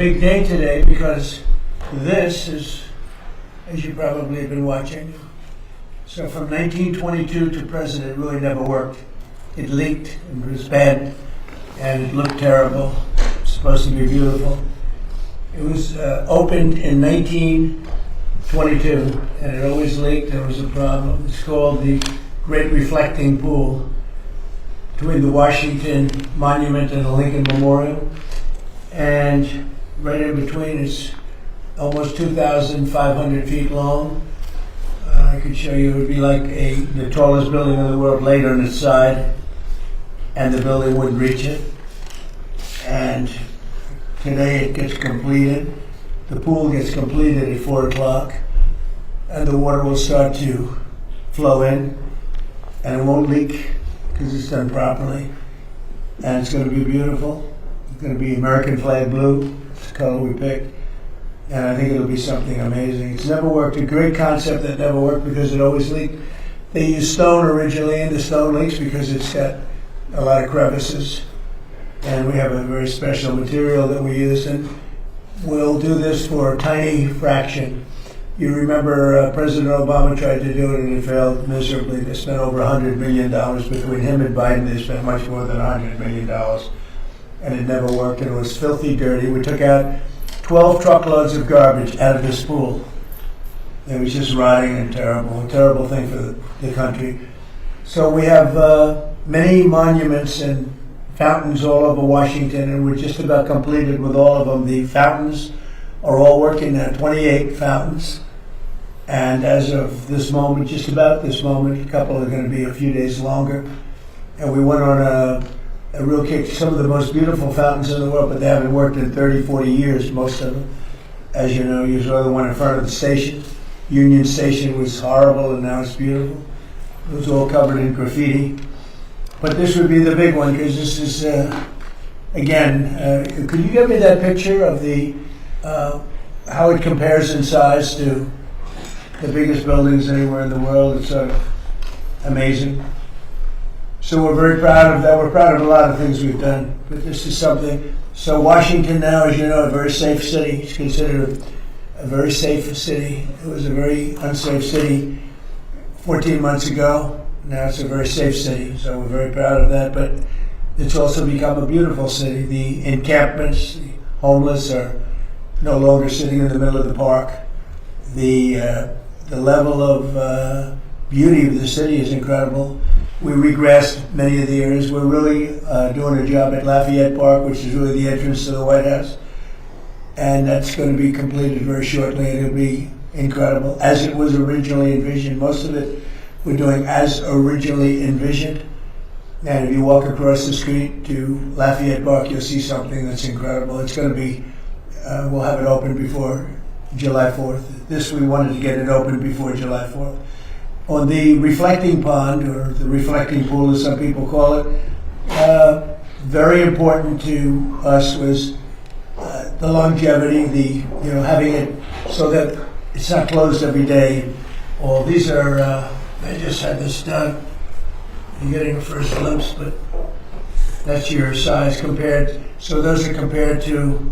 big day today because this is, as you probably have been watching, so from 1922 to present, it really never worked. It leaked, and it was bad, and it looked terrible. It's supposed to be beautiful. It was opened in 1922, and it always leaked. There was a problem. It's called the Great Reflecting Pool between the Washington Monument and the Lincoln Memorial. And right in between, it's almost 2,500 feet long. I could show you, it would be like the tallest building in the world laid on its side, and the building wouldn't reach it. And today it gets completed. The pool gets completed at 4 o'clock, and the water will start to flow in, and it won't leak because it's done properly. And it's going to be beautiful. It's going to be American flag blue. It's the color we picked. And I think it'll be something amazing. It's never worked. A great concept that never worked because it always leaked. They used stone originally, and the stone leaks because it's got a lot of crevices. And we have a very special material that we use, and we'll do this for a tiny fraction. You remember President Obama tried to do it, and it failed miserably. They spent over $100 million between him and Biden. They spent much more than $100 million, and it never worked, and it was filthy dirty. We took out 12 truckloads of garbage out of this pool. It was just rotting and terrible, a terrible thing for the country. So we have many monuments and fountains all over Washington, and we're just about completed with all of them. The fountains are all working now, 28 fountains. And as of this moment, just about this moment, a couple are going to be a few days longer. And we went on a real kick. Some of the most beautiful fountains in the world, but they haven't worked in 30, 40 years, most of them. As you know, you saw the one in front of the station. Union Station was horrible, and now it's beautiful. It was all covered in graffiti. But this would be the big one, because this is, again, could you give me that picture of the how it compares in size to the biggest buildings anywhere in the world? It's amazing. So we're very proud of that. We're proud of a lot of things we've done, but this is something. So Washington now, as you know, a very safe city. It's considered a very safe city. It was a very unsafe city 14 months ago. Now it's a very safe city, so we're very proud of that. But it's also become a beautiful city. The encampments, the homeless are no longer sitting in the middle of the park. The level of beauty of the city is incredible. We regrassed many of the areas. We're really doing a job at Lafayette Park, which is really the entrance to the White House. And that's going to be completed very shortly, and it'll be incredible, as it was originally envisioned. Most of it we're doing as originally envisioned. And if you walk across the street to Lafayette Park, you'll see something that's incredible. It's going to be, we'll have it open before July 4th. This, we wanted to get it open before July 4th. On the reflecting pond, or the reflecting pool as some people call it, very important to us was the longevity, having it so that it's not closed every day. Well, these are, I just had this done. You're getting a first glimpse, but that's your size compared. So those are compared to,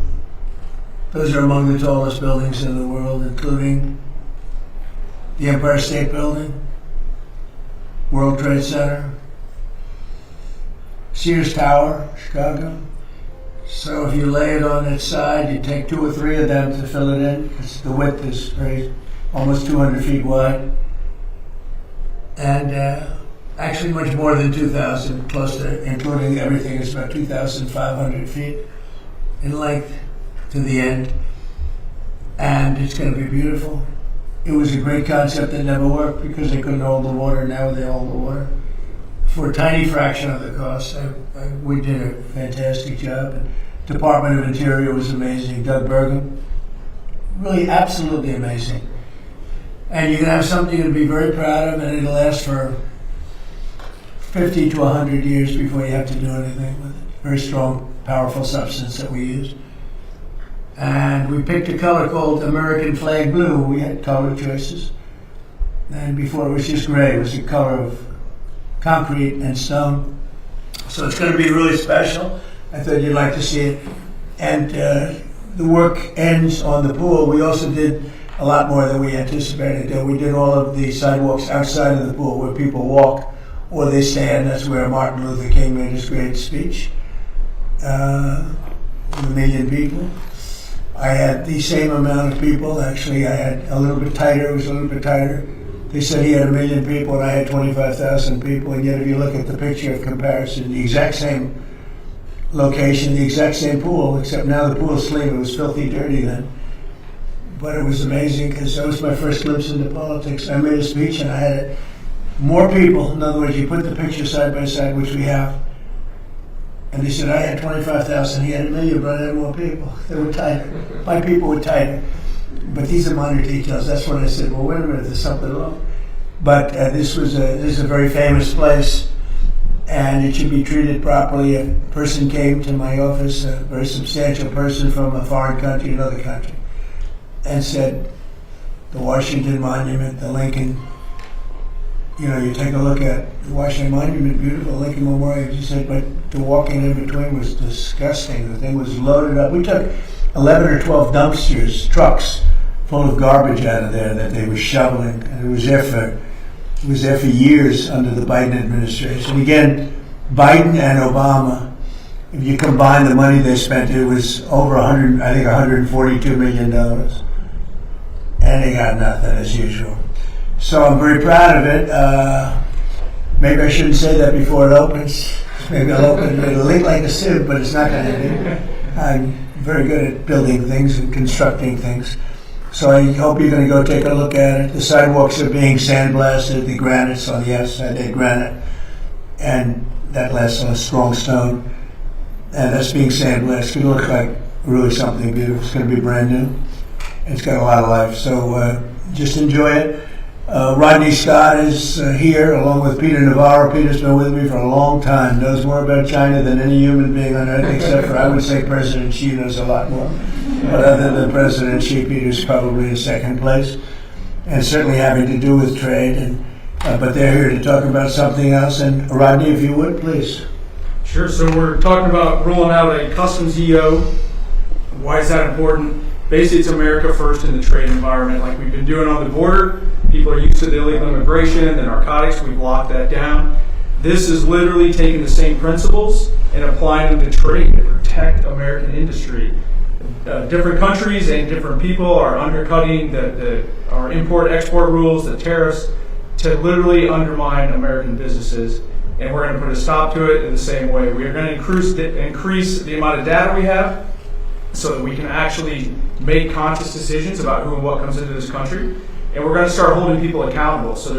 those are among the tallest buildings in the world, including the Empire State Building, World Trade Center, Sears Tower, Chicago. So if you lay it on its side, you take 2 or 3 of them to fill it in, because the width is almost 200 feet wide. And actually much more than 2,000, close to, including everything, it's about 2,500 feet in length to the end. And it's going to be beautiful. It was a great concept that never worked because they couldn't hold the water. Now they hold the water for a tiny fraction of the cost. We did a fantastic job. And Department of Interior was amazing. Doug Burgum, really absolutely amazing. And you're going to have something to be very proud of, and it'll last for 50 to 100 years before you have to do anything with it. Very strong, powerful substance that we use. And we picked a color called American Flag Blue. We had color choices. And before it was just gray. It was a color of concrete and stone. So it's going to be really special. I thought you'd like to see it. And the work ends on the pool, we also did a lot more than we anticipated. We did all of the sidewalks outside of the pool where people walk or they stand. That's where Martin Luther King made his great speech. With 1 million people. I had the same amount of people. Actually, I had a little bit tighter. It was a little bit tighter. They said he had 1 million people and I had 25,000 people. And yet if you look at the picture of comparison, the exact same location, the exact same pool, except now the pool is clean. It was filthy dirty then. But it was amazing because that was my first glimpse into politics. I made a speech and I had more people. In other words, you put the picture side by side, which we have, and they said I had 25,000, he had 1 million, but I had more people. They were tighter. My people were tighter. But these are minor details. That's when I said, well, wait a minute, there's something wrong. But this is a very famous place, and it should be treated properly. A person came to my office, a very substantial person from a foreign country, another country, and said, the Washington Monument, the Lincoln, you take a look at the Washington Monument, beautiful, Lincoln Memorial, he said, but the walking in between was disgusting. The thing was loaded up. We took 11 or 12 dumpsters, trucks, full of garbage out of there that they were shoveling, and it was there for years under the Biden administration. Again, Biden and Obama, if you combine the money they spent, it was over $142 million. And they got nothing as usual. So I'm very proud of it. Maybe I shouldn't say that before it opens. Maybe I'll open it. It'll look like a sieve, but it's not going to be. I'm very good at building things and constructing things. So I hope you're going to go take a look at it. The sidewalks are being sandblasted. The granite's on the outside, they're granite. And that lasts on a strong stone. And that's being sandblasted. It's going to look like really something beautiful. It's going to be brand new. It's got a lot of life. So just enjoy it. Rodney Scott is here along with Peter Navarro. Peter's been with me for a long time, knows more about China than any human being on earth, except for, I would say, President Xi knows a lot more. But other than President Xi, Peter's probably in second place, and certainly having to do with trade. But they're here to talk about something else. And Rodney, if you would, please. Sure. So we're talking about rolling out a customs EO. Why is that important? Basically, it's America first in the trade environment, like we've been doing on the border. People are used to the illegal immigration, the narcotics, we've locked that down. This is literally taking the same principles and applying them to trade to protect American industry. Different countries and different people are undercutting our import-export rules, the tariffs, to literally undermine American businesses. And we're going to put a stop to it in the same way. We are going to increase the amount of data we have so that we can actually make conscious decisions about who and what comes into this country. And we're going to start holding people accountable. So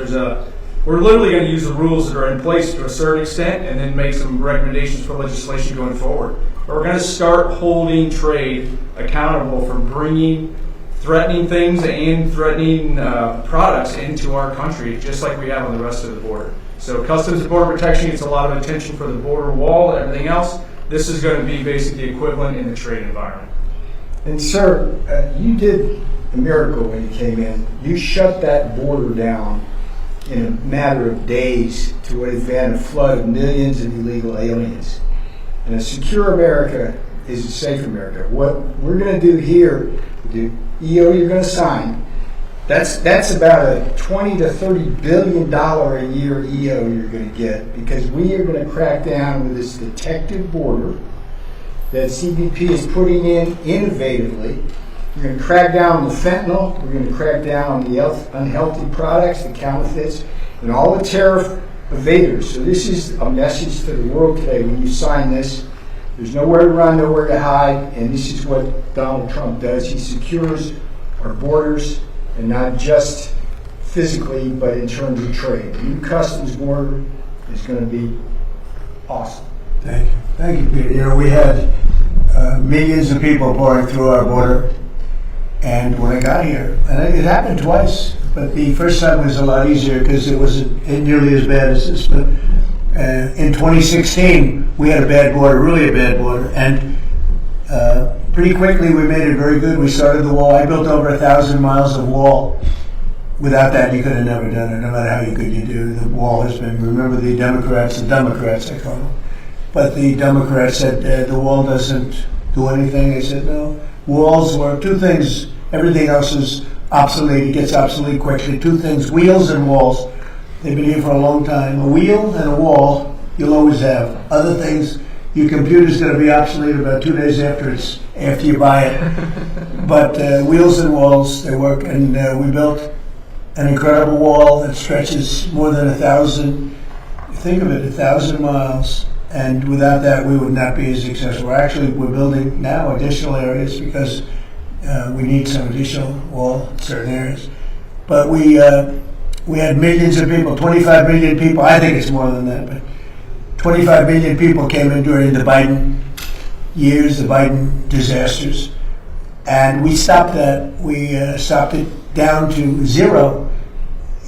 we're literally going to use the rules that are in place to a certain extent and then make some recommendations for legislation going forward. But we're going to start holding trade accountable for bringing threatening things and threatening products into our country, just like we have on the rest of the border. So Customs and Border Protection gets a lot of attention for the border wall and everything else. This is going to be basically equivalent in the trade environment. And sir, you did a miracle when you came in. You shut that border down in a matter of days to what has been a flood of millions of illegal aliens. And a secure America is a safe America. What we're going to do here, the EO you're going to sign, that's about a $20 to $30 billion a year EO you're going to get, because we are going to crack down with this detective border that CBP is putting in innovatively. We're going to crack down on the fentanyl. We're going to crack down on the unhealthy products, the counterfeits, and all the tariff evaders. So this is a message to the world today. When you sign this, there's nowhere to run, nowhere to hide, and this is what Donald Trump does. He secures our borders, and not just physically, but in terms of trade. The new customs border is going to be awesome. Thank you. Thank you, Peter. We had millions of people pouring through our border, and when I got here, and it happened twice, but the first time was a lot easier because it wasn't nearly as bad as this. But in 2016, we had a bad border, really a bad border, and pretty quickly we made it very good. We started the wall. I built over 1,000 miles of wall. Without that, you could have never done it, no matter how good you do. The wall has been, remember the Democrats I call them. But the Democrats said the wall doesn't do anything. They said, no, Walls were two things. Everything else is obsolete. It gets obsolete quickly. Two things, wheels and walls. They've been here for a long time. A wheel and a wall you'll always have. Other things, your computer's going to be obsolete about 2 days after you buy it. But wheels and walls, they work. And we built an incredible wall that stretches more than 1,000, think of it, 1,000 miles. And without that, we would not be as successful. Actually, we're building now additional areas because we need some additional wall in certain areas. But we had millions of people, 25 million people. I think it's more than that, but 25 million people came in during the Biden years, the Biden disasters. And we stopped that. We stopped it down to 0.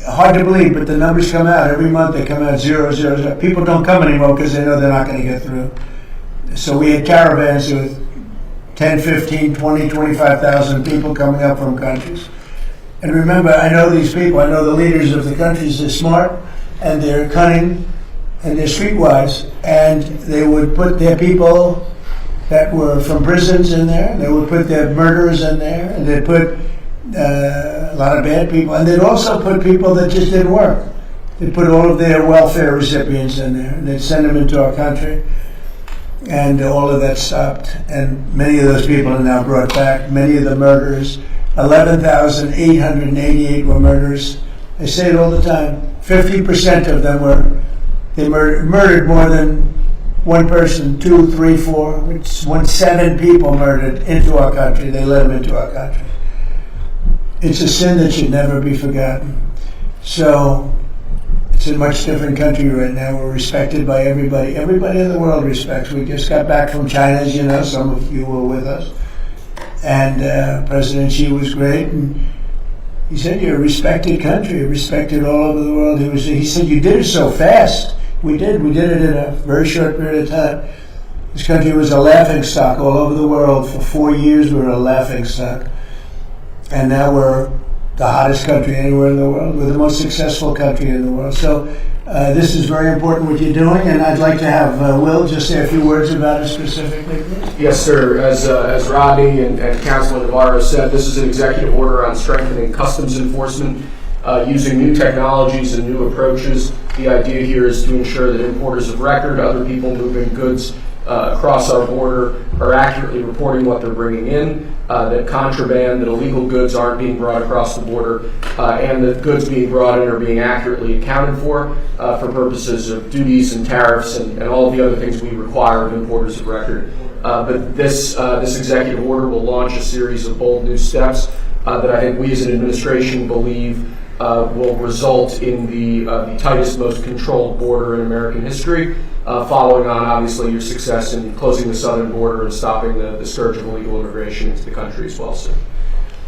Hard to believe, but the numbers come out. Every month they come out 0, 0, 0. People don't come anymore because they know they're not going to get through. So we had caravans with 10, 15, 20, 25,000 people coming up from countries. And remember, I know these people. I know the leaders of the countries. They're smart and they're cunning and they're streetwise. And they would put their people that were from prisons in there. They would put their murderers in there. And they'd put a lot of bad people. And they'd also put people that just didn't work. They'd put all of their welfare recipients in there. And they'd send them into our country. And all of that stopped. And many of those people are now brought back. Many of the murderers, 11,888 were murderers. I say it all the time. 50% of them murdered more than one person, 2, 3, 4. 7 people murdered into our country. They let them into our country. It's a sin that should never be forgotten. So it's a much different country right now. We're respected by everybody. Everybody in the world respects. We just got back from China, as you know. Some of you were with us. And President Xi was great. And he said, you're a respected country, respected all over the world. He said, you did it so fast. We did it in a very short period of time. This country was a laughingstock all over the world. For 4 years, we were a laughingstock. And now we're the hottest country anywhere in the world. We're the most successful country in the world. So this is very important what you're doing, and I'd like to have Will just say a few words about it specifically, please. Yes, sir. As Rodney and Councilman Navarro said, this is an executive order on strengthening customs enforcement using new technologies and new approaches. The idea here is to ensure that importers of record, other people moving goods across our border, are accurately reporting what they're bringing in, that contraband, that illegal goods aren't being brought across the border, and that goods being brought in are being accurately accounted for purposes of duties and tariffs and all of the other things we require of importers of record. But this executive order will launch a series of bold new steps that I think we as an administration believe will result in the tightest, most controlled border in American history, following on, obviously, your success in closing the southern border and stopping the scourge of illegal immigration into the country as well, sir.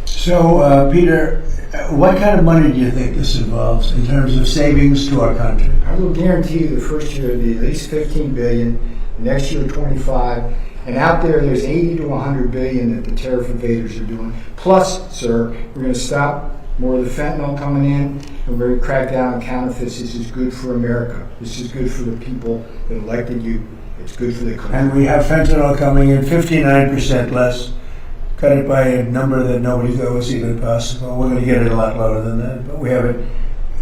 So, Peter, what kind of money do you think this involves in terms of savings to our country? I will guarantee you the first year will be at least $15 billion, next year 25, and out there's 80 to 100 billion that the tariff evaders are doing. Plus, sir, we're going to stop more of the fentanyl coming in, and we're going to crack down on counterfeits. This is good for America. This is good for the people that elected you. It's good for the country. And we have fentanyl coming in 59% less. Cut it by a number that nobody thought was even possible. We're going to get it a lot lower than that, but we have it.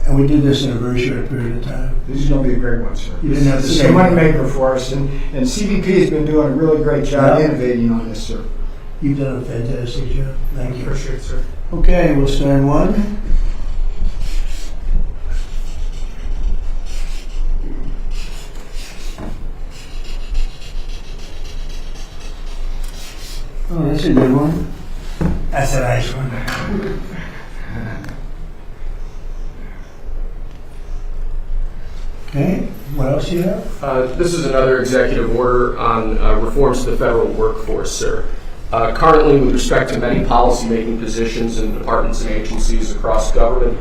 And we did this in a very short period of time. This is going to be a great one, sir. You didn't have to This is say a moneymaker for us, and CBP has been doing a really great job innovating on this, sir. You've done a fantastic job. Thank you. Appreciate it, sir. Okay, we'll stand one. Oh, that's a good one. That's a nice one. Okay, what else do you have? This is another executive order on reforms to the federal workforce, sir. Currently, with respect to many policymaking positions in departments and agencies across government,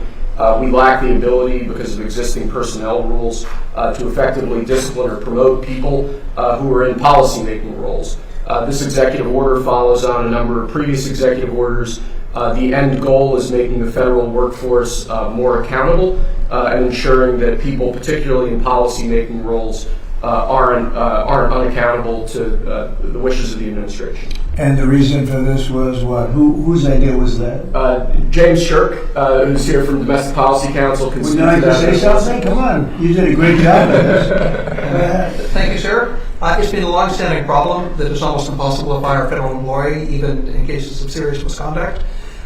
we lack the ability, because of existing personnel rules, to effectively discipline or promote people who are in policymaking roles. This executive order follows on a number of previous executive orders. The end goal is making the federal workforce more accountable and ensuring that people, particularly in policymaking roles, aren't unaccountable to the wishes of the administration. And the reason for this was what? Whose idea was that? James Shirk, who's here from Domestic Policy Council, can Would speak you like to to that. say something? Come on, you did a great job at this. Thank you, sir. It's been a long-standing problem that it's almost impossible to fire a federal employee, even in cases of serious misconduct.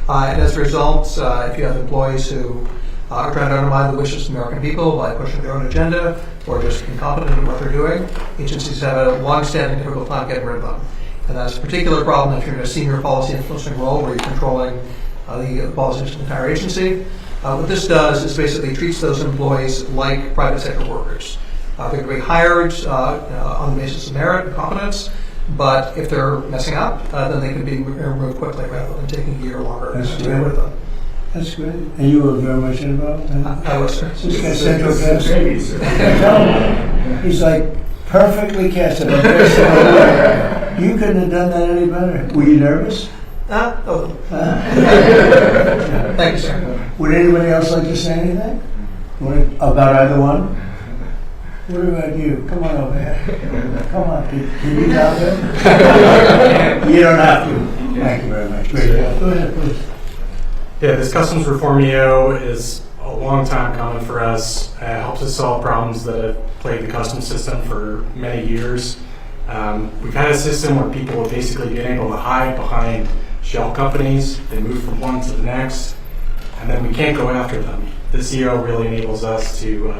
And as a result, if you have employees who are trying to undermine the wishes of the American people by pushing their own agenda or just incompetent in what they're doing, agencies have a long-standing difficult time getting rid of them. And that's a particular problem if you're in a senior policy influencing role where you're controlling the policies of the entire agency. What this does is basically treats those employees like private sector workers. They're going to be hired on the basis of merit and competence, but if they're messing up, then they can be removed quickly rather than taking a year longer to deal with them. That's great. And you were very much involved? I was, sir. This guy's central cast. He's like perfectly casted. You couldn't have done that any better. Were you nervous? Thank you, sir. Would anybody else like to say anything? About either one? What about you? Come on over here. Come on, can you talk it? You don't have to. Thank you very much. Great job. Go ahead, please. Yeah, this customs reform EO is a long time coming for us. It helps us solve problems that have plagued the customs system for many years. We've had a system where people have basically been able to hide behind shell companies. They move from one to the next, and then we can't go after them. This EO really enables us to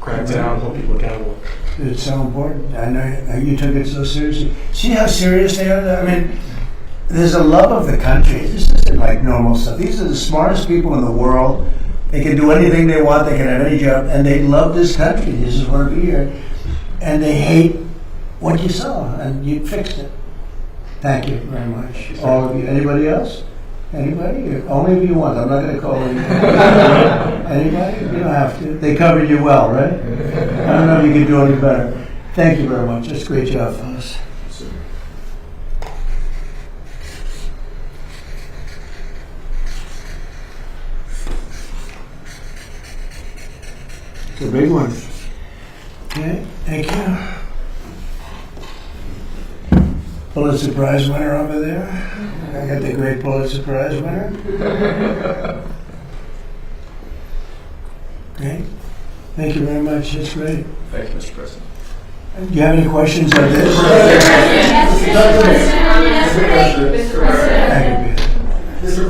crack down and hold people accountable. It's so important. I know you took it so seriously. See how serious they are? I mean, there's a love of the country. This isn't like normal stuff. These are the smartest people in the world. They can do anything they want. They can have any job. And they love this country. They just want to be here. And they hate what you saw. And you fixed it. Thank you very much. All of you. Anybody else? Anybody? Only if you want. I'm not going to call anybody. Anybody? You don't have to. They covered you well, right? I don't know if you can do any better. Thank you very much. That's a great job, fellas. It's a big one. Okay, thank you. Pulitzer Prize winner over there. I got the great Pulitzer Prize winner. Okay, thank you very much. That's great. Thank you, Mr. President. Do you have any questions on this? Mr. President, Mr.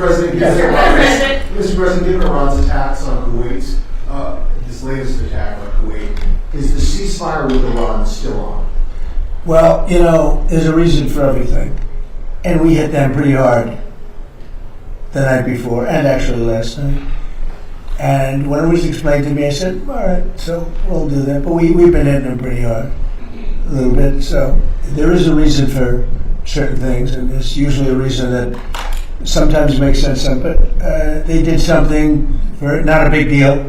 President, given Iran's attacks on Kuwait, this latest attack on Kuwait, is the ceasefire with Iran still on? Well, you know, there's a reason for everything. And we hit them pretty hard the night before, and actually last night. And when it was explained to me, I said, all right, so we'll do that. But we've been hitting them pretty hard, a little bit. So there is a reason for certain things, and there's usually a reason that sometimes makes sense. But they did something, not a big deal.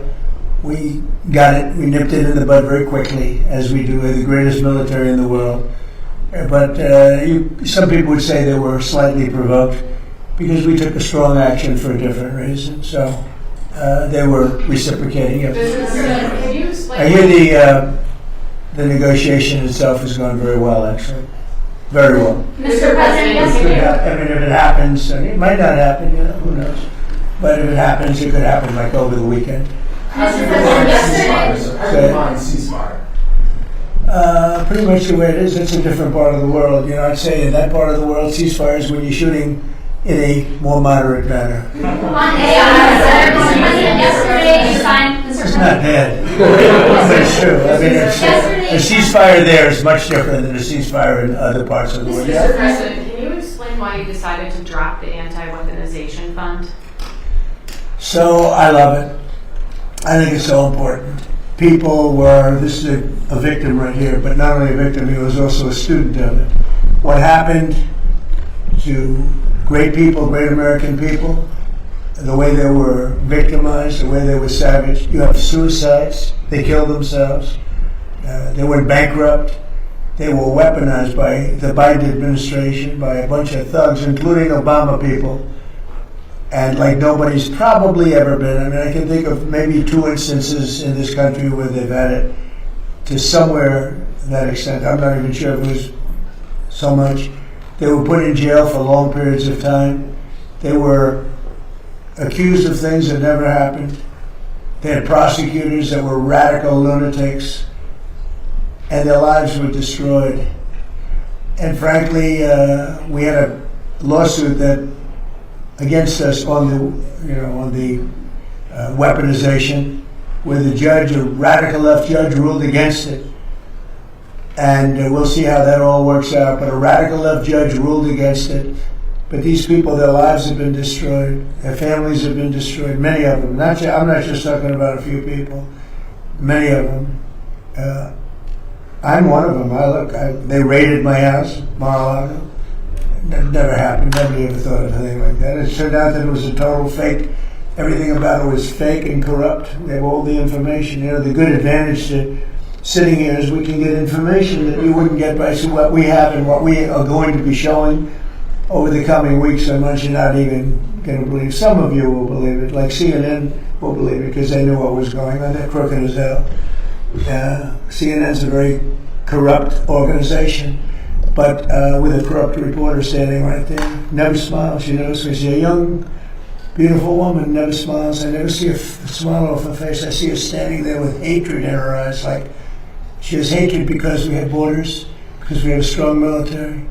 We got it, we nipped it in the bud very quickly, as we do with the greatest military in the world. But some people would say they were slightly provoked because we took a strong action for a different reason. So they were reciprocating it. Can you explain? I hear the negotiation itself is going very well, actually. Very well. Mr. President, I mean, if it happens, and it might not happen, you know, who knows. But if it happens, it could happen like over the weekend. Mr. President, yesterday. How do you define ceasefire? Pretty much the way it is. It's a different part of the world. You know, I'd say in that part of the world, ceasefire is when you're shooting in a more moderate manner. Mr. President, yesterday you signed. It's not bad, but it's true. I mean, a ceasefire there is much different than a ceasefire in other parts of the world. Mr. President, can you explain why you decided to drop the anti-weaponization fund? So I love it. I think it's so important. People were, this is a victim right here, but not only a victim, he was also a student of it. What happened to great people, great American people, the way they were victimized, the way they were savaged. You have suicides, they killed themselves, they went bankrupt, they were weaponized by the Biden administration, by a bunch of thugs, including Obama people. And like nobody's probably ever been. I mean, I can think of maybe 2 instances in this country where they've had it to somewhere to that extent. I'm not even sure if it was so much. They were put in jail for long periods of time. They were accused of things that never happened. They had prosecutors that were radical lunatics, and their lives were destroyed. And frankly, we had a lawsuit that against us on the weaponization, where the judge, a radical left judge, ruled against it. And we'll see how that all works out. But a radical left judge ruled against it. But these people, their lives have been destroyed. Their families have been destroyed. Many of them. I'm not just talking about a few people. Many of them. I'm one of them. They raided my house, Mar-a-Lago. That never happened. Nobody ever thought of anything like that. It turned out that it was a total fake. Everything about it was fake and corrupt. We have all the information. The good advantage to sitting here is we can get information that you wouldn't get by what we have and what we are going to be showing over the coming weeks and months. You're not even going to believe. Some of you will believe it, like CNN will believe it because they knew what was going on. They're crooked as hell. CNN's a very corrupt organization, but with a corrupt reporter standing right there. Never smiles. You notice she's a young, beautiful woman, never smiles. I never see a smile off her face. I see her standing there with hatred in her eyes, like she has hatred because we have borders, because we have a strong military,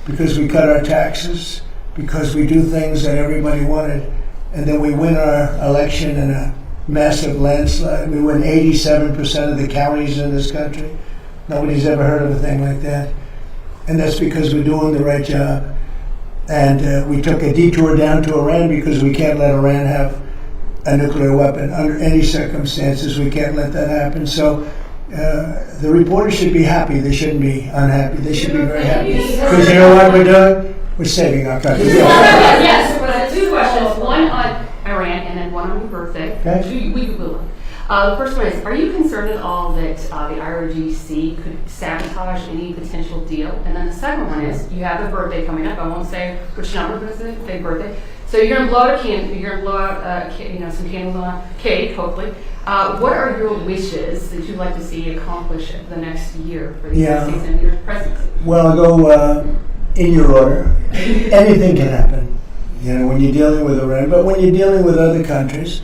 because we cut our taxes, because we do things that everybody wanted, and then we win our election in a massive landslide. We win 87% of the counties in this country. Nobody's ever heard of a thing like that. And that's because we're doing the right job. And we took a detour down to Iran because we can't let Iran have a nuclear weapon under any circumstances. We can't let that happen. So the reporters should be happy. They shouldn't be unhappy. They should be very happy. Because you know what we're doing? We're saving our country. Yes, but two questions. One on Iran and then one on your birthday. Okay. The first one is, are you concerned at all that the IRGC could sabotage any potential deal? And then the second one is, you have a birthday coming up. I won't say which number, but it's a big birthday. So you're going to blow out some candles on a cake, hopefully. What are your wishes that you'd like to see accomplished the next year for the United States and your presidency? Well, I'll go in your order. Anything can happen, when you're dealing with Iran, but when you're dealing with other countries.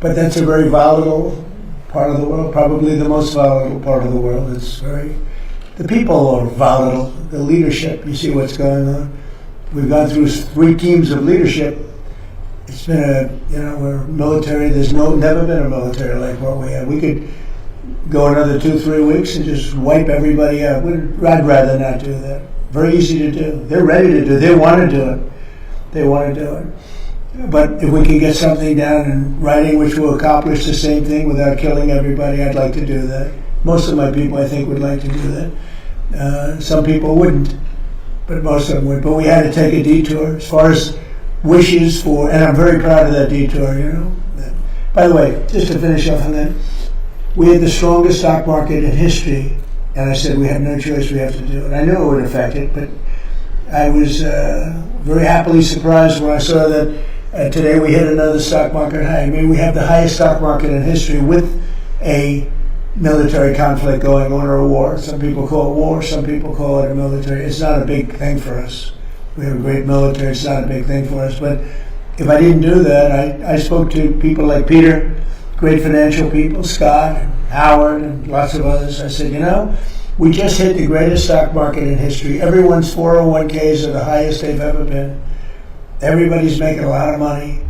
But that's a very volatile part of the world, probably the most volatile part of the world. The people are volatile. The leadership, you see what's going on. We've gone through 3 teams of leadership. It's been we're military. There's never been a military like what we have. We could go another 2-3 weeks and just wipe everybody out. I'd rather not do that. Very easy to do. They're ready to do it. They want to do it. They want to do it. But if we can get something down in writing which will accomplish the same thing without killing everybody, I'd like to do that. Most of my people, I think, would like to do that. Some people wouldn't, but most of them would. But we had to take a detour as far as wishes for, and I'm very proud of that detour, By the way, just to finish off on that, we had the strongest stock market in history, and I said we had no choice, we have to do it. I knew it would affect it, but I was very happily surprised when I saw that today we hit another stock market high. I mean, we have the highest stock market in history with a military conflict going on, or a war. Some people call it war, some people call it a military. It's not a big thing for us. We have a great military, it's not a big thing for us. But if I didn't do that, I spoke to people like Peter, great financial people, Scott, and Howard, and lots of others. I said, we just hit the greatest stock market in history. Everyone's 401ks are the highest they've ever been. Everybody's making a lot of money.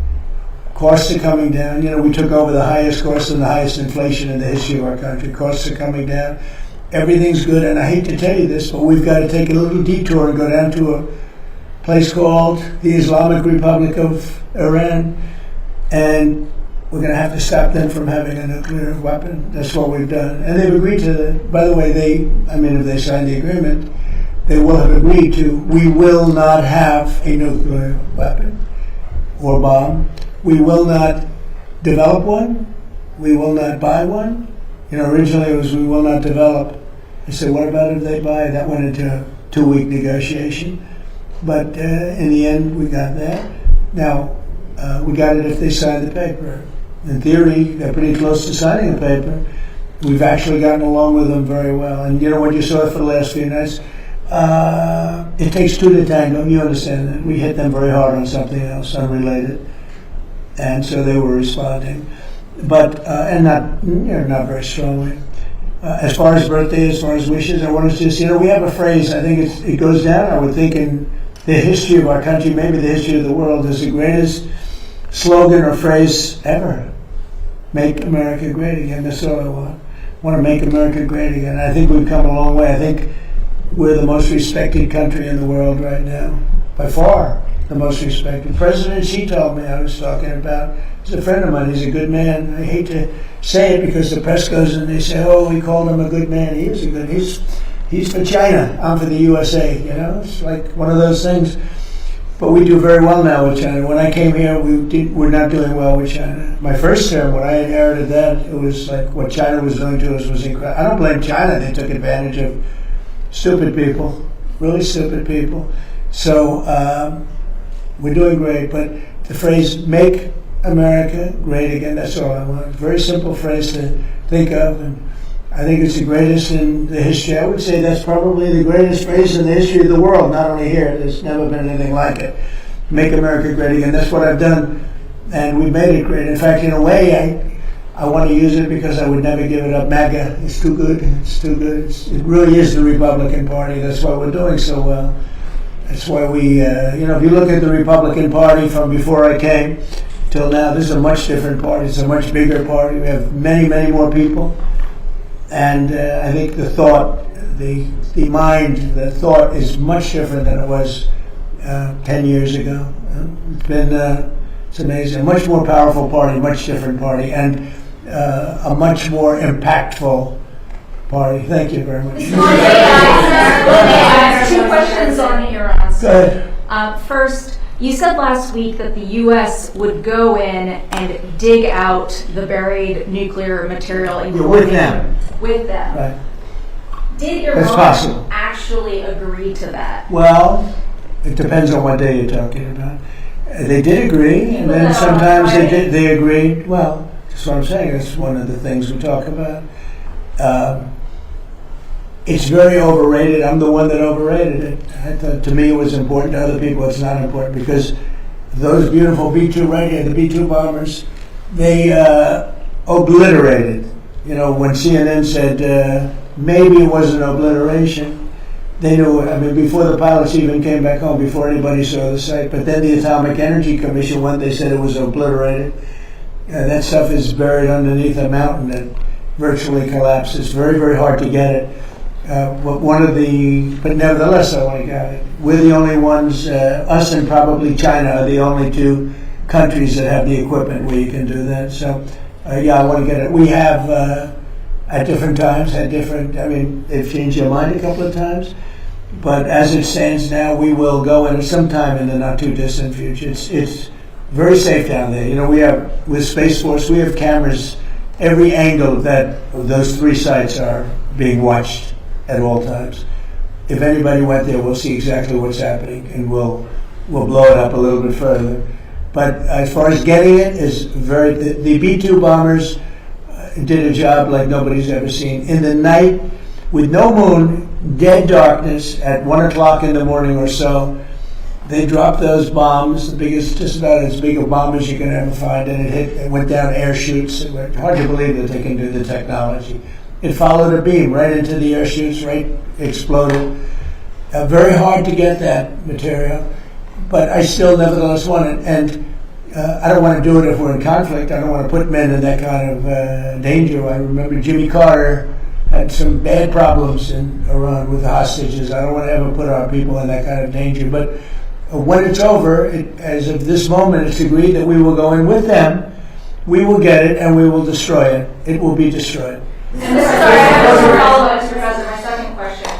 Costs are coming down. We took over the highest costs and the highest inflation in the history of our country. Costs are coming down. Everything's good. And I hate to tell you this, but we've got to take a little detour and go down to a place called the Islamic Republic of Iran. And we're going to have to stop them from having a nuclear weapon. That's what we've done. And they've agreed to that. By the way, if they sign the agreement, they will have agreed to, we will not have a nuclear weapon or bomb. We will not develop one. We will not buy one. Originally it was we will not develop. I said, what about if they buy? That went into a 2-week negotiation. But in the end, we got that. Now, we got it if they signed the paper. In theory, they're pretty close to signing the paper. we've actually gotten along with them very well. And you know what you saw for the last few nights? It takes two to tango. You understand that. We hit them very hard on something else, unrelated. And so they were responding. But, and not very strongly. As far as birthday, as far as wishes, I want to just, we have a phrase, I think it goes down, I would think, in the history of our country, maybe the history of the world, is the greatest slogan or phrase ever. Make America great again. That's all I want. I want to make America great again. I think we've come a long way. I think we're the most respected country in the world right now. By far, the most respected. President Xi told me, I was talking about, he's a friend of mine, he's a good man. I hate to say it because the press goes and they say, oh, we called him a good man. He is a good, he's for China, I'm for the USA, It's like one of those things. But we do very well now with China. When I came here, we're not doing well with China. My first term, when I inherited that, it was like what China was doing to us was incredible. I don't blame China. They took advantage of stupid people, really stupid people. So we're doing great. But the phrase, make America great again, that's all I want. Very simple phrase to think of. And I think it's the greatest in the history. I would say that's probably the greatest phrase in the history of the world, not only here. There's never been anything like it. Make America great again. That's what I've done, and we've made it great. In fact, in a way, I want to use it because I would never give it up. MAGA, it's too good. It's too good. It really is the Republican Party. That's why we're doing so well. That's why we, if you look at the Republican Party from before I came till now, this is a much different party. It's a much bigger party. We have many, many more people. And I think the thought, the mind, the thought is much different than it was 10 years ago. It's been, it's amazing. A much more powerful party, much different party, and a much more impactful party. Thank you very much. Two questions on your answer. Go ahead. First, you said last week that the U.S. would go in and dig out the buried nuclear material in With them. With them. Right. Did That's Iran possible. actually agree to that? Well, it depends on what day you're talking about. They did agree, and then sometimes they agreed. Well, that's what I'm saying. That's one of the things we talk about. It's very overrated. I'm the one that overrated it. I thought, to me, it was important. To other people, it's not important because those beautiful B-2 right here, the B-2 bombers, they obliterated. When CNN said maybe it was an obliteration, they knew. I mean, before the pilots even came back home, before anybody saw the site. But then the Atomic Energy Commission, when they said it was obliterated, that stuff is buried underneath a mountain that virtually collapses. Very, very hard to get it. But nevertheless, I want to get it. We're the only ones, us and probably China are the only two countries that have the equipment where you can do that. So, I want to get it. We have, at different times, they've changed their mind a couple of times. But as it stands now, we will go in sometime in the not too distant future. It's very safe down there. We have, with Space Force, we have cameras every angle that those three sites are being watched at all times. If anybody went there, we'll see exactly what's happening, and we'll blow it up a little bit further. But as far as getting it, is the B-2 bombers did a job like nobody's ever seen. In the night, with no moon, dead darkness, at 1 o'clock in the morning or so, they dropped those bombs, the biggest, just about as big a bomb as you can ever find, and it went down air chutes. It's hard to believe that they can do the technology. It followed a beam right into the air chutes, right, exploded. Very hard to get that material, but I still nevertheless want it. And I don't want to do it if we're in conflict. I don't want to put men in that kind of danger. I remember Jimmy Carter had some bad problems in Iran with the hostages. I don't want to ever put our people in that kind of danger. But when it's over, as of this moment, it's agreed that we will go in with them. We will get it and we will destroy it. It will be destroyed. And this is Mr. President, my second question.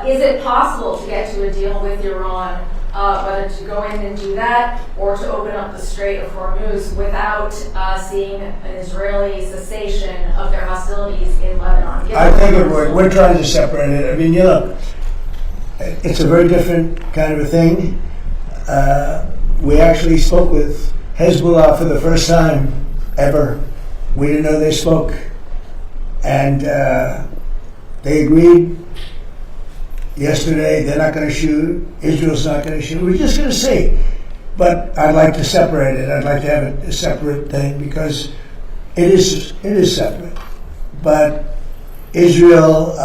Is it possible to get to a deal with Iran, whether to go in and do that or to open up the Strait of Hormuz without seeing an Israeli cessation of their hostilities in Lebanon? I think we're trying to separate it. I mean, it's a very different kind of a thing. We actually spoke with Hezbollah for the first time ever. We didn't know they spoke And they agreed yesterday they're not going to shoot, Israel's not going to shoot. We're just going to see. But I'd like to separate it. I'd like to have a separate thing because it is separate. But Israel,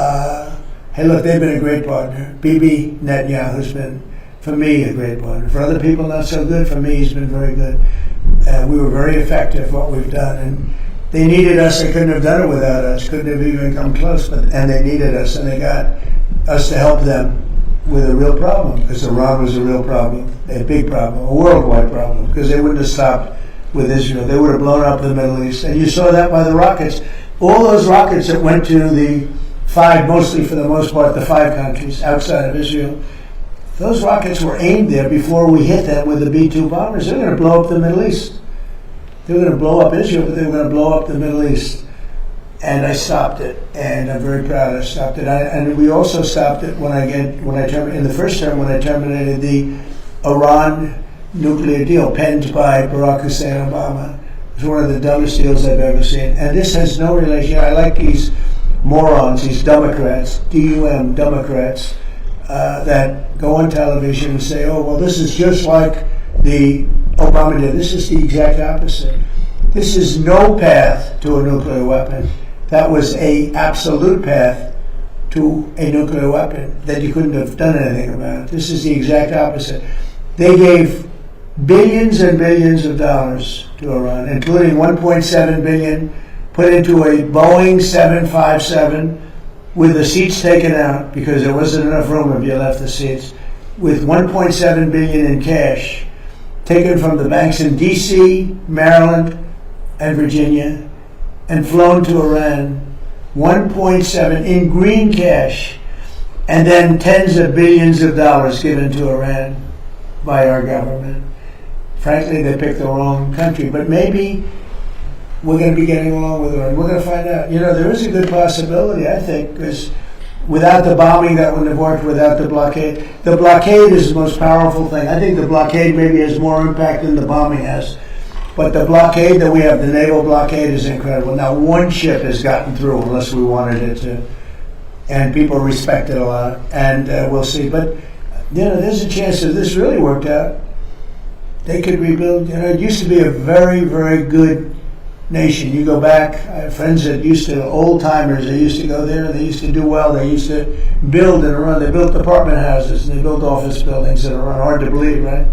hey look, they've been a great partner. Bibi Netanyahu's been, for me, a great partner. For other people, not so good. For me, he's been very good. We were very effective what we've done. And they needed us. They couldn't have done it without us. Couldn't have even come close. And they needed us. And they got us to help them with a real problem. Because Iran was a real problem. A big problem. A worldwide problem. Because they wouldn't have stopped with Israel. They would have blown up the Middle East. And you saw that by the rockets. All those rockets that went to the five, mostly for the most part, the five countries outside of Israel, those rockets were aimed there before we hit them with the B-2 bombers. They were going to blow up the Middle East. They were going to blow up Israel, but they were going to blow up the Middle East. And I stopped it, and I'm very proud I stopped it. And we also stopped it in the first term when I terminated the Iran nuclear deal penned by Barack Hussein Obama. It was one of the dumbest deals I've ever seen. And this has no relation. I like these morons, these Democrats, D-U-M, Democrats, that go on television and say, oh, well, this is just like the Obama did. This is the exact opposite. This is no path to a nuclear weapon. That was an absolute path to a nuclear weapon that you couldn't have done anything about. This is the exact opposite. They gave billions and billions of dollars to Iran, including $1.7 billion put into a Boeing 757 with the seats taken out because there wasn't enough room if you left the seats, with $1.7 billion in cash taken from the banks in D.C., Maryland, and Virginia, and flown to Iran, 1.7 in green cash, and then tens of billions of dollars given to Iran by our government. Frankly, they picked the wrong country, but maybe we're going to be getting along with Iran. We're going to find out. You know, there is a good possibility, I think, because without the bombing, that wouldn't have worked, without the blockade. The blockade is the most powerful thing. I think the blockade maybe has more impact than the bombing has. But the blockade that we have, the naval blockade, is incredible. Now, one ship has gotten through, unless we wanted it to, and people respect it a lot, and we'll see. But, you know, there's a chance that this really worked out. They could rebuild. You know, it used to be a very, very good nation. You go back, I have friends that used to, old-timers, they used to go there, they used to do well, they used to build and run. They built apartment houses, and they built office buildings that are hard to believe, right?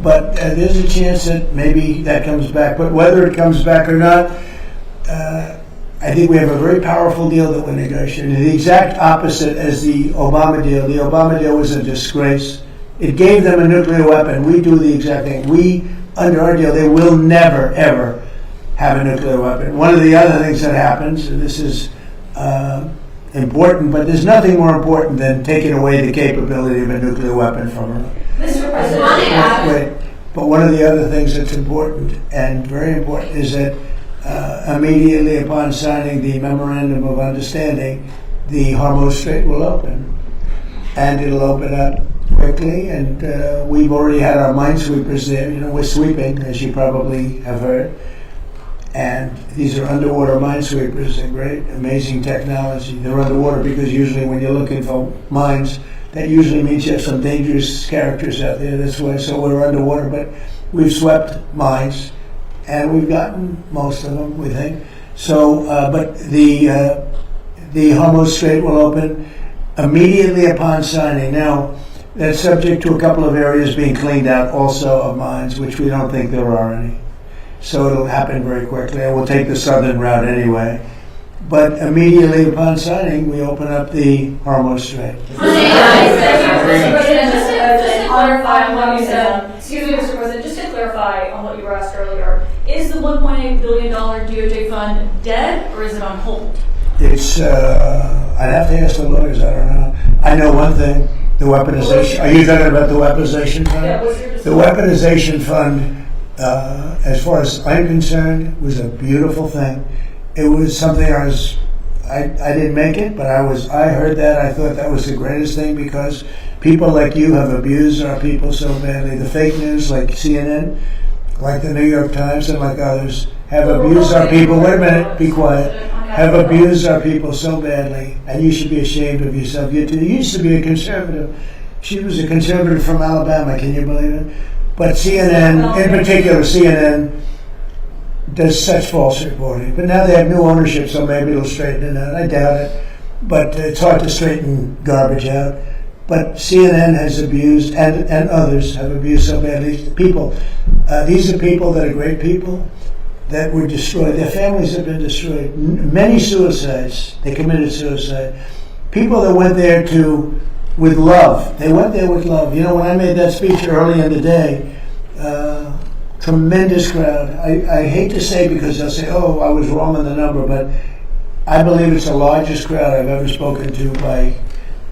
But there's a chance that maybe that comes back. But whether it comes back or not, I think we have a very powerful deal that we're negotiating. The exact opposite as the Obama deal. The Obama deal was a disgrace. It gave them a nuclear weapon. We do the exact thing. We, under our deal, they will never, ever have a nuclear weapon. One of the other things that happens, and this is important, but there's nothing more important than taking away the capability of a nuclear weapon from her. Mr. President, Wait, but one of the other things that's important and very important is that immediately upon signing the Memorandum of Understanding, the Hormuz Strait will open. And it'll open up quickly, and we've already had our minesweepers there. You know, we're sweeping, as you probably have heard. And these are underwater minesweepers. They're great, amazing technology. They're underwater because usually when you're looking for mines, that usually means you have some dangerous characters out there. That's why, so we're underwater. But we've swept mines, and we've gotten most of them, we think. So, but the Hormuz Strait will open immediately upon signing. Now, that's subject to a couple of areas being cleaned out also of mines, which we don't think there are any. So it'll happen very quickly, and we'll take the southern route anyway. But immediately upon signing, we open up the Hormuz Strait. Mr. President, just to clarify on what you said, excuse me, Mr. President, just to clarify on what you were asked earlier, is the $1.8 billion DOJ fund dead or is it on hold? It's, I'd have to ask the lawyers, I don't know. I know one thing, the weaponization. Are you talking about the weaponization fund? Yeah, what's your The weaponization fund, as far as I'm concerned, was a beautiful thing. It was something I didn't make it, but I heard that. I thought that was the greatest thing because people like you have abused our people so badly. The fake news, like CNN, like the New York Times, and like others, have abused our people. Wait a minute, be quiet. have abused our people so badly, and you should be ashamed of yourself. You used to be a conservative. She was a conservative from Alabama, can you believe it? But CNN, in particular, CNN, does such false reporting. But now they have new ownership, so maybe it'll straighten it out. I doubt it. But it's hard to straighten garbage out. But CNN has abused, and others have abused so badly. People, these are people that are great people that were destroyed. Their families have been destroyed. Many suicides. They committed suicide. People that went there with love. They went there with love. You know, when I made that speech early in the day, tremendous crowd. I hate to say because they'll say, oh, I was wrong on the number, but I believe it's the largest crowd I've ever spoken to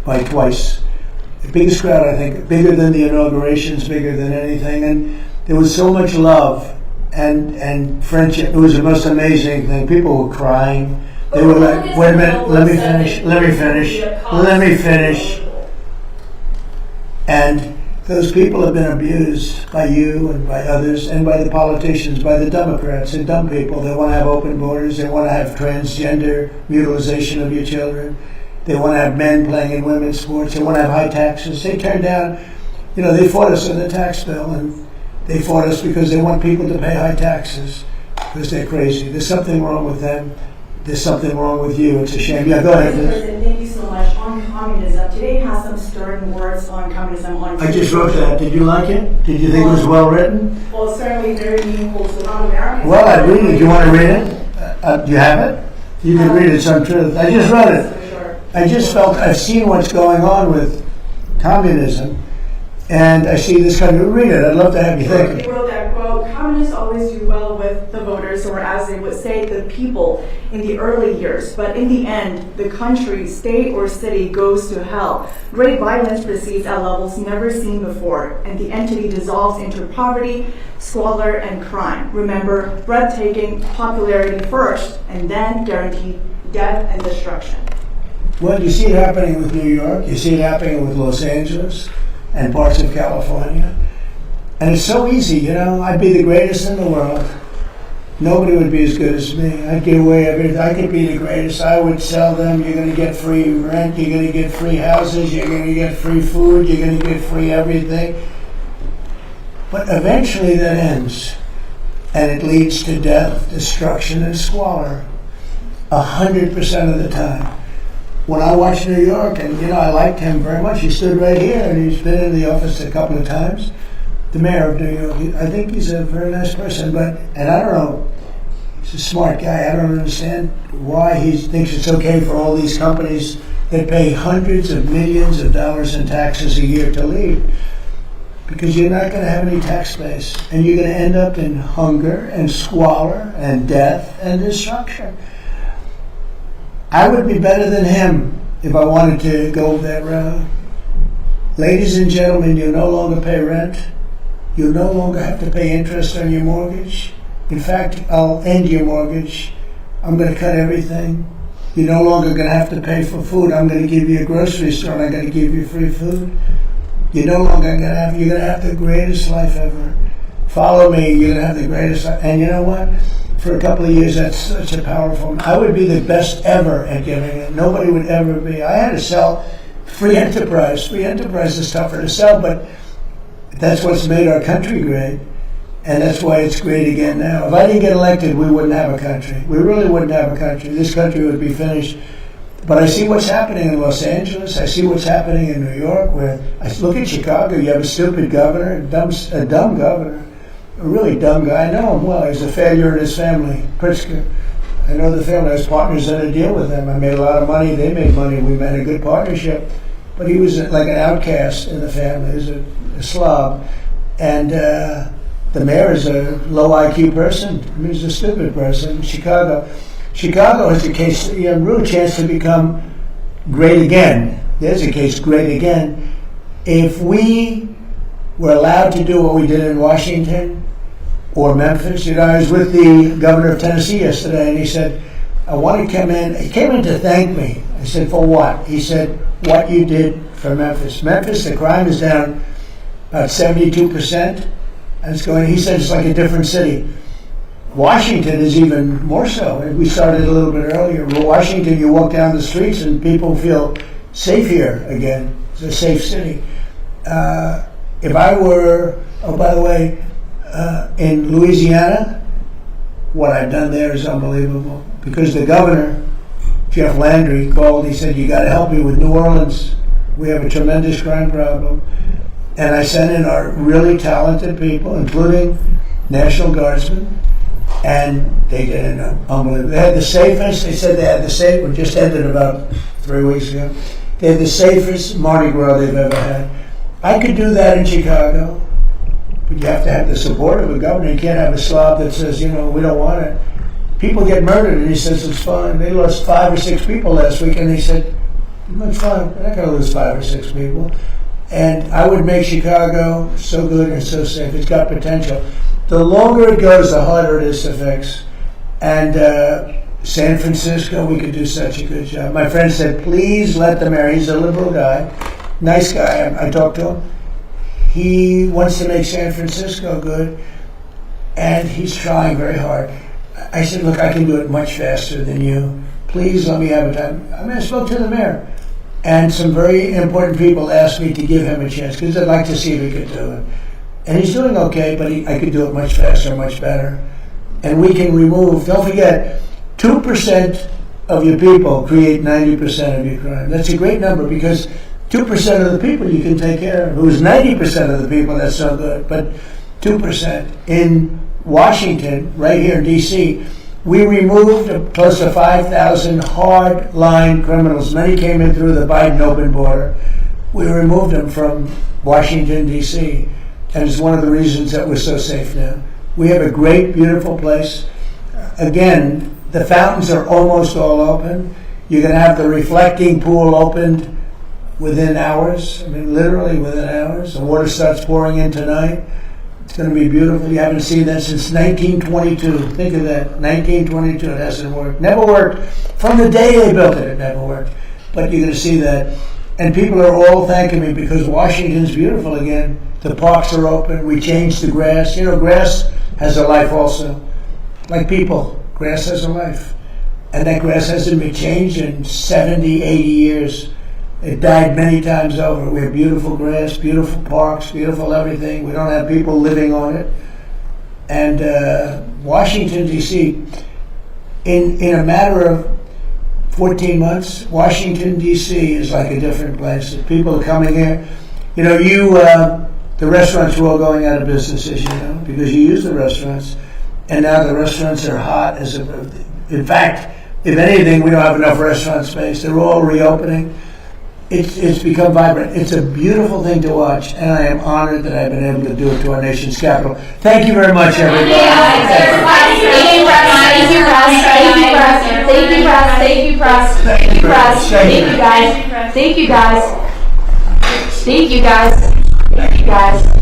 by twice. The biggest crowd, I think, bigger than the inaugurations, bigger than anything. And there was so much love and friendship. It was the most amazing thing. People were crying. They were like, wait a minute, let me finish. And those people have been abused by you and by others and by the politicians, by the Democrats. They're dumb people. They want to have open borders. They want to have transgender mutilization of your children. They want to have men playing in women's sports. They want to have high taxes. They turned down, you know, they fought us on the tax bill, and they fought us because they want people to pay high taxes because they're crazy. There's something wrong with them. There's something wrong with you. It's a shame. Yeah, go ahead. President, thank you so much. On communism, today has some stirring words on communism. I just wrote that. Did you like it? Did you think it was well written? Well, it's certainly very meaningful to non-Americans. Well, I'd read it. Do you want to read it? Do you have it? You can read it. It's untruth. I just read it. I just felt I've seen what's going on with communism, and I see this country. Read it. I'd love to have you think it. He wrote that, quote, communists always do well with the voters, or as they would say, the people in the early years. But in the end, the country, state, or city goes to hell. Great violence proceeds at levels never seen before, and the entity dissolves into poverty, squalor, and crime. Remember, breathtaking popularity first, and then guaranteed death and destruction. Well, you see it happening with New York. You see it happening with Los Angeles and parts of California. And it's so easy, you know. I'd be the greatest in the world. Nobody would be as good as me. I'd give away everything. I could be the greatest. I would sell them. You're going to get free rent. You're going to get free houses. You're going to get free food. You're going to get free everything. But eventually that ends. And it leads to death, destruction, and squalor. 100% of the time. When I watched New York, and you know, I liked him very much. He stood right here, and he's been in the office a couple of times. The mayor of New York, I think he's a very nice person, and I don't know, he's a smart guy. I don't understand why he thinks it's okay for all these companies that pay hundreds of millions of dollars in taxes a year to leave. Because you're not going to have any tax base, and you're going to end up in hunger and squalor and death and destruction. I would be better than him if I wanted to go that route. Ladies and gentlemen, you no longer pay rent. You no longer have to pay interest on your mortgage. In fact, I'll end your mortgage. I'm going to cut everything. You're no longer going to have to pay for food. I'm going to give you a grocery store and I'm going to give you free food. You're no longer going to have, you're going to have the greatest life ever. Follow me, you're going to have the greatest life. And you know what? For a couple of years, that's such a powerful. I would be the best ever at giving it. Nobody would ever be. I had to sell free enterprise. Free enterprise is tougher to sell, but that's what's made our country great. And that's why it's great again now. If I didn't get elected, we wouldn't have a country. We really wouldn't have a country. This country would be finished. But I see what's happening in Los Angeles. I see what's happening in New York. Where I look at Chicago, you have a stupid governor, a dumb governor. A really dumb guy. I know him well. He's a failure in his family, Pritzker. I know the family. I was partners in a deal with them. I made a lot of money. They made money. We made a good partnership. But he was like an outcast in the family. He was a slob. And the mayor is a low IQ person. I mean, he's a stupid person. Chicago has a case, a real chance to become great again. There's a case, great again. If we were allowed to do what we did in Washington or Memphis. You know, I was with the governor of Tennessee yesterday, and he said, I want to come in. He came in to thank me. I said, for what? He said, what you did for Memphis. Memphis, the crime is down about 72%. And it's going, he said it's like a different city. Washington is even more so. We started a little bit earlier. Washington, you walk down the streets and people feel safe here again. It's a safe city. If I were, oh, by the way, in Louisiana, what I've done there is unbelievable. Because the governor, Jeff Landry, called, he said, you got to help me with New Orleans. We have a tremendous crime problem. And I sent in our really talented people, including National Guardsmen, and they did an unbelievable. They had the safest, they said they had the safest, we just ended about 3 weeks ago. They had the safest Mardi Gras they've ever had. I could do that in Chicago, but you have to have the support of a governor. You can't have a slob that says, we don't want it. People get murdered, and he says it's fine. They lost 5 or 6 people last week, and he said, it's fine, we're not going to lose 5 or 6 people. And I would make Chicago so good and so safe. It's got potential. The longer it goes, the harder it is to fix. And San Francisco, we could do such a good job. My friend said, please let the mayor, he's a liberal guy, nice guy, I talked to him. He wants to make San Francisco good, and he's trying very hard. I said, look, I can do it much faster than you. Please let me have a time. I spoke to the mayor, and some very important people asked me to give him a chance, because I'd like to see if he could do it. And he's doing okay, but I could do it much faster, much better. And we can remove, don't forget, 2% of your people create 90% of your crime. That's a great number, because 2% of the people you can take care of. It was 90% of the people, that's so good, but 2%. In Washington, right here in D.C., we removed close to 5,000 hard-line criminals. Many came in through the Biden open border. We removed them from Washington, D.C., and it's one of the reasons that we're so safe now. We have a great, beautiful place. Again, the fountains are almost all open. You're going to have the reflecting pool opened within hours. I mean, literally within hours. The water starts pouring in tonight. It's going to be beautiful. You haven't seen that since 1922. Think of that. 1922. It hasn't worked. Never worked. From the day they built it, it never worked. But you're going to see that. And people are all thanking me because Washington's beautiful again. The parks are open. We changed the grass. Grass has a life also. Like people, grass has a life. And that grass hasn't been changed in 70, 80 years. It died many times over. We have beautiful grass, beautiful parks, beautiful everything. We don't have people living on it. And Washington, D.C., in a matter of 14 months, Washington, D.C. is like a different place. People are coming here. The restaurants are all going out of business, as you know, because you use the restaurants. And now the restaurants are hot. In fact, if anything, we don't have enough restaurant space. They're all reopening. It's become vibrant. It's a beautiful thing to watch, and I am honored that I've been able to do it to our nation's capital. Thank you very much, everybody. Thank you, guys. Thank you, guys.